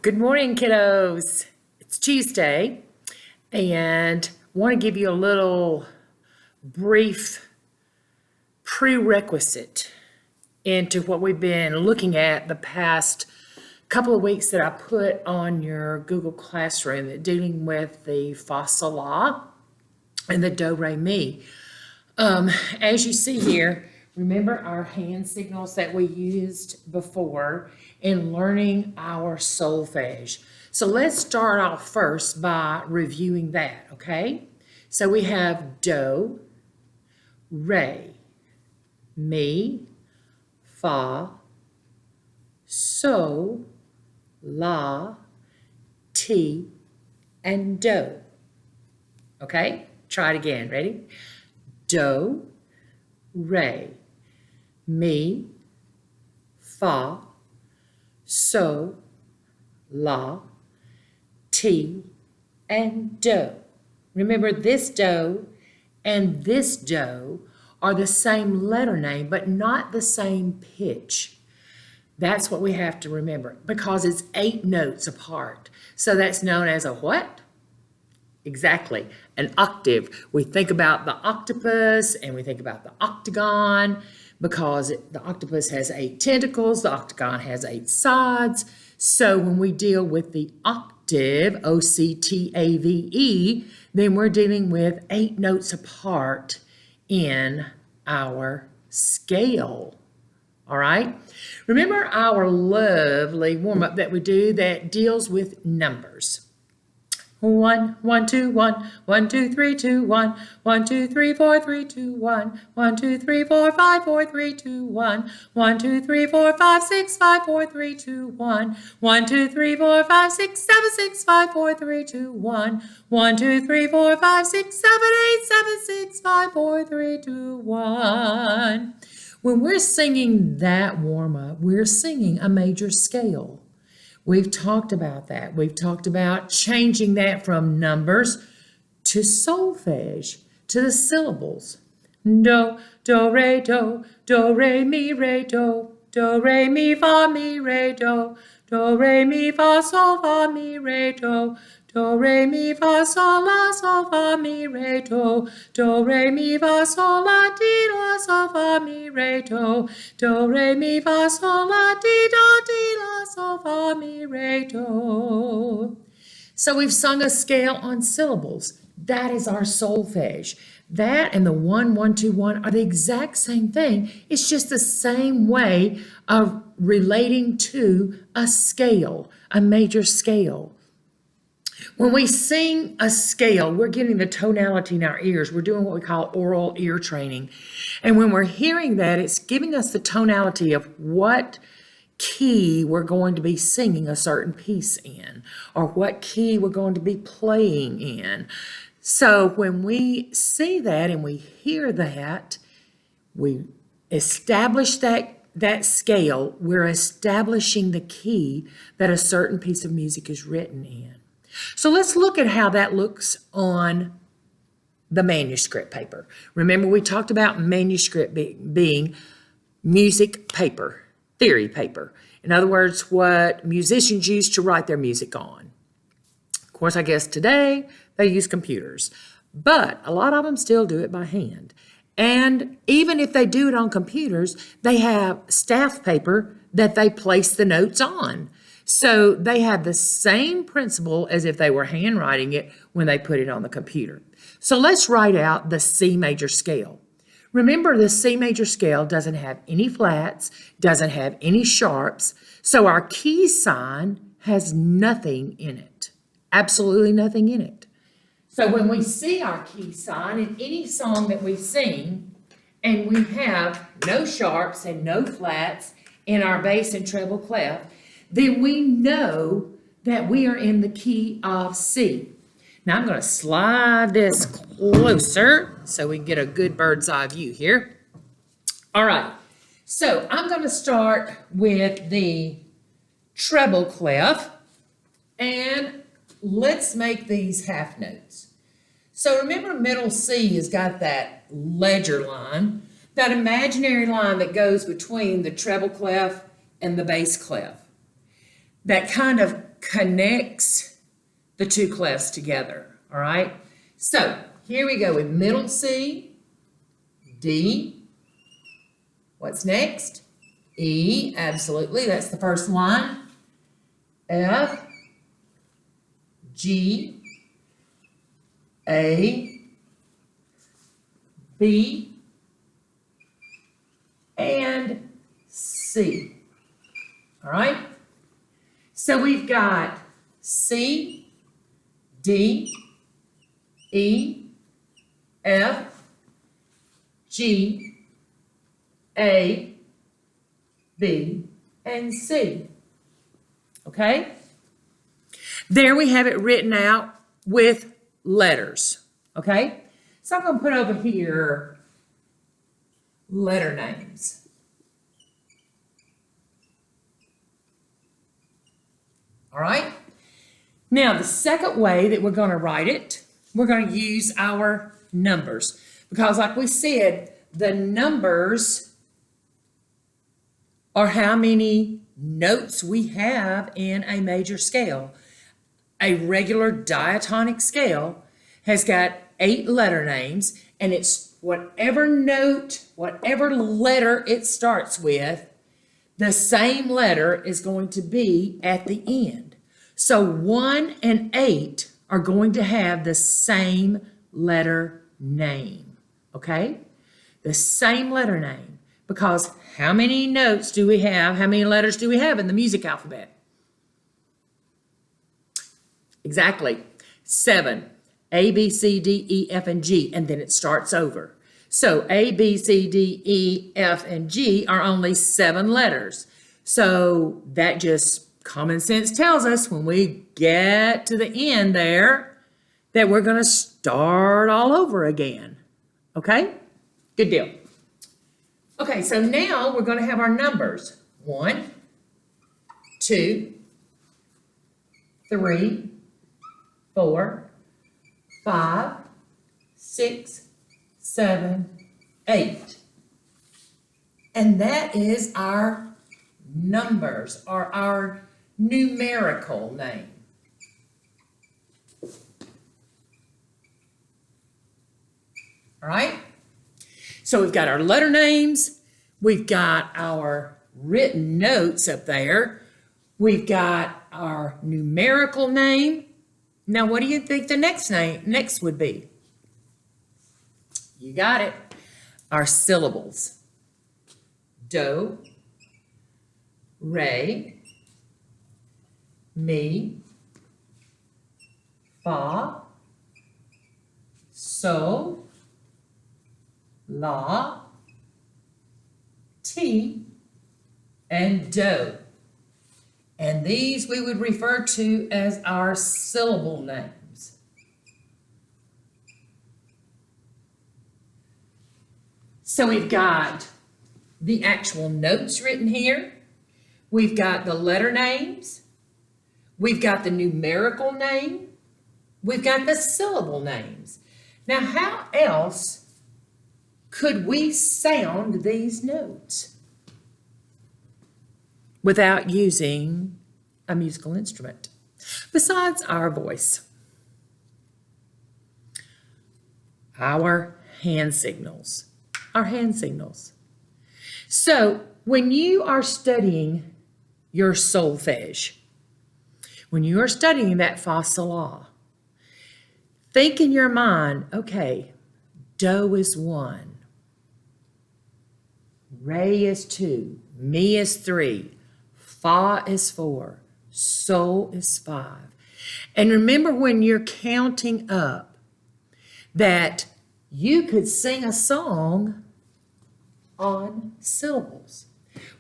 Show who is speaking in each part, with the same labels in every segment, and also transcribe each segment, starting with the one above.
Speaker 1: Good morning, kiddos. It's Tuesday, and want to give you a little brief prerequisite into what we've been looking at the past couple of weeks that I put on your Google Classroom that dealing with the fa sol la and the do re mi. As you see here, remember our hand signals that we used before in learning our solfege. So let's start off first by reviewing that, okay? So we have do, re, mi, fa, sol, la, ti, and do. Okay? Try it again. Ready? Do, re, mi, fa, sol, la, ti, and do. Remember, this do and this do are the same letter name, but not the same pitch. That's what we have to remember because it's 8 notes apart. So that's known as a what? Exactly, an octave. We think about the octopus and we think about the octagon because the octopus has 8 tentacles, the octagon has 8 sides. So when we deal with the octave, O-C-T-A-V-E, then we're dealing with 8 notes apart in our scale. All right? Remember our lovely warm-up that we do that deals with numbers. 1, 1, 2, 1, 1, 2, 3, 2, 1, 1, 2, 3, 4, 3, 2, 1, 1, 2, 3, 4, 5, 4, 3, 2, 1, 1, 2, 3, 4, 5, 6, 5, 4, 3, 2, 1, 1, 2, 3, 4, 5, 6, 7, 6, 5, 4, 3, 2, 1, 1, 2, 3, 4, 5, 6, 7, 8, 7, 6, 5, 4, 3, 2, 1. When we're singing that warm-up, we're singing a major scale. We've talked about that. We've talked about changing that from numbers to solfege, to the syllables. Do, re, do mi, re, do re, mi, fa, mi, fa, sol, fa, mi, re, do re, mi, fa, sol, fa, mi, re, do re, mi, fa, sol, la, ti, la, sol, fa, mi, re, do re, mi, fa, sol, la, ti, la, sol, fa, mi, re, do. So we've sung a scale on syllables. That is our solfege. That and the 1, 1, 2, 1 are the exact same thing. It's just the same way of relating to a scale, a major scale. When we sing a scale, we're getting the tonality in our ears. We're doing what we call oral ear training. And when we're hearing that, it's giving us the tonality of what key we're going to be singing a certain piece in, or what key we're going to be playing in. So when we see that and we hear that, we establish that scale, we're establishing the key that a certain piece of music is written in. So let's look at how that looks on the manuscript paper. Remember, we talked about manuscript being music paper, theory paper. In other words, what musicians use to write their music on. Of course, I guess today they use computers, but a lot of them still do it by hand. And even if they do it on computers, they have staff paper that they place the notes on. So they have the same principle as if they were handwriting it when they put it on the computer. So let's write out the C major scale. Remember, the C major scale doesn't have any flats, doesn't have any sharps, so our key sign has nothing in it, absolutely nothing in it. So when we see our key sign in any song that we sing, and we have no sharps and no flats in our bass and treble clef, then we know that we are in the key of C. Now I'm going to slide this closer so we can get a good bird's eye view here. All right, so I'm going to start with the treble clef, and let's make these half notes. So remember, middle C has got that ledger line, that imaginary line that goes between the treble clef and the bass clef. that kind of connects the two clefs together, all right? So here we go with middle C, D. What's next? E, absolutely, that's the first line. F, G, A, B, and C. All right? So we've got C, D, E, F, G, A, B, and C. Okay? There we have it written out with letters. Okay? So I'm going to put over here letter names. All right? Now, the second way that we're going to write it, we're going to use our numbers. Because like we said, the numbers are how many notes we have in a major scale. A regular diatonic scale has got 8 letter names, and it's whatever note, whatever letter it starts with, the same letter is going to be at the end. So 1 and 8 are going to have the same letter name, okay? The same letter name, because how many notes do we have? How many letters do we have in the music alphabet? Exactly. 7. A, B, C, D, E, F, and G, and then it starts over. So A, B, C, D, E, F, and G are only 7 letters. So that just common sense tells us when we get to the end there that we're going to start all over again. Okay? Good deal. Okay, so now we're going to have our numbers. 1, 2, 3, 4, 5, 6, 7, 8. And that is our numbers, or our numerical name. All right? So we've got our letter names, we've got our written notes up there, we've got our numerical name. Now, what do you think the next would be? You got it. Our syllables. Do, re, mi, fa, so, la, ti, and do. And these we would refer to as our syllable names. So we've got the actual notes written here. We've got the letter names. We've got the numerical name. We've got the syllable names. Now, how else could we sound these notes without using a musical instrument besides our voice? Our hand signals. Our hand signals. So when you are studying your solfege, when you are studying that fa sol la, think in your mind, okay, do is 1, re is 2, mi is 3, fa is 4, sol is 5. And remember when you're counting up that you could sing a song on syllables,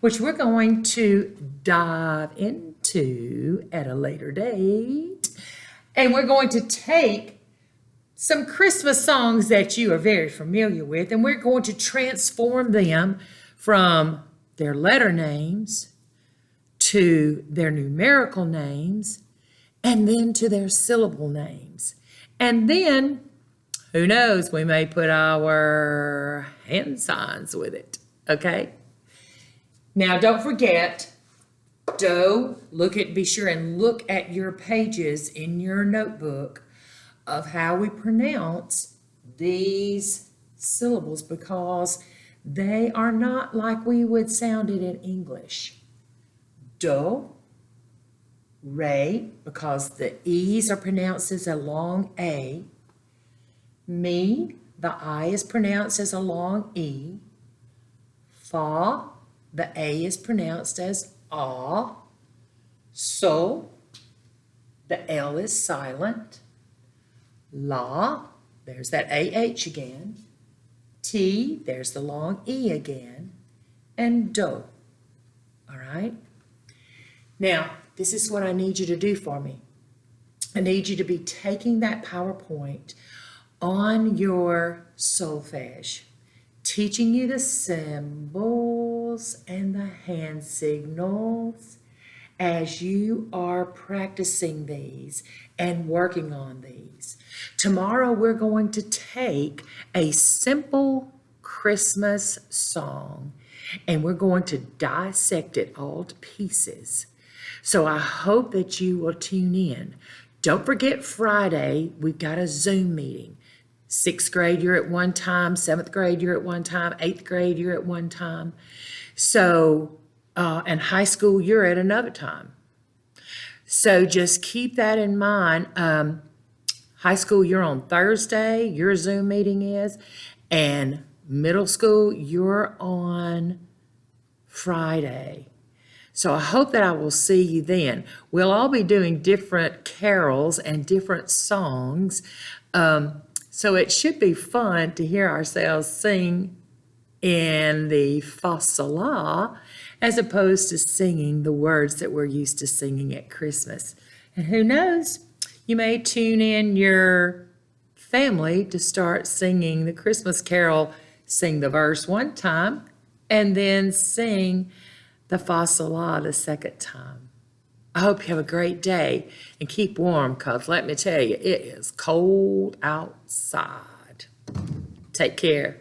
Speaker 1: which we're going to dive into at a later date. And we're going to take some Christmas songs that you are very familiar with, and we're going to transform them from their letter names to their numerical names, and then to their syllable names. And then, who knows, we may put our hand signs with it, okay? Now, don't forget, Do, be sure and look at your pages in your notebook of how we pronounce these syllables because they are not like we would sound it in English. Do, re, because the E's are pronounced as a long A. Mi, the I is pronounced as a long E. Fa, the A is pronounced as ah. So, the L is silent. La, there's that AH again. T, there's the long E again. And do. All right? Now, this is what I need you to do for me. I need you to be taking that PowerPoint on your solfege, teaching you the symbols and the hand signals as you are practicing these and working on these. Tomorrow we're going to take a simple Christmas song and we're going to dissect it all to pieces. So I hope that you will tune in. Don't forget Friday, we've got a Zoom meeting. 6th grade, you're at one time. 7th grade, you're at one time. 8th grade, you're at one time. So, and high school, you're at another time. So just keep that in mind. High school, you're on Thursday, your Zoom meeting is, and middle school, you're on Friday. So I hope that I will see you then. We'll all be doing different carols and different songs. So it should be fun to hear ourselves sing in the fa sol la as opposed to singing the words that we're used to singing at Christmas. And who knows, you may tune in your family to start singing the Christmas carol, sing the verse one time, and then sing the fa sol la the second time. I hope you have a great day and keep warm because let me tell you, it is cold outside. Take care.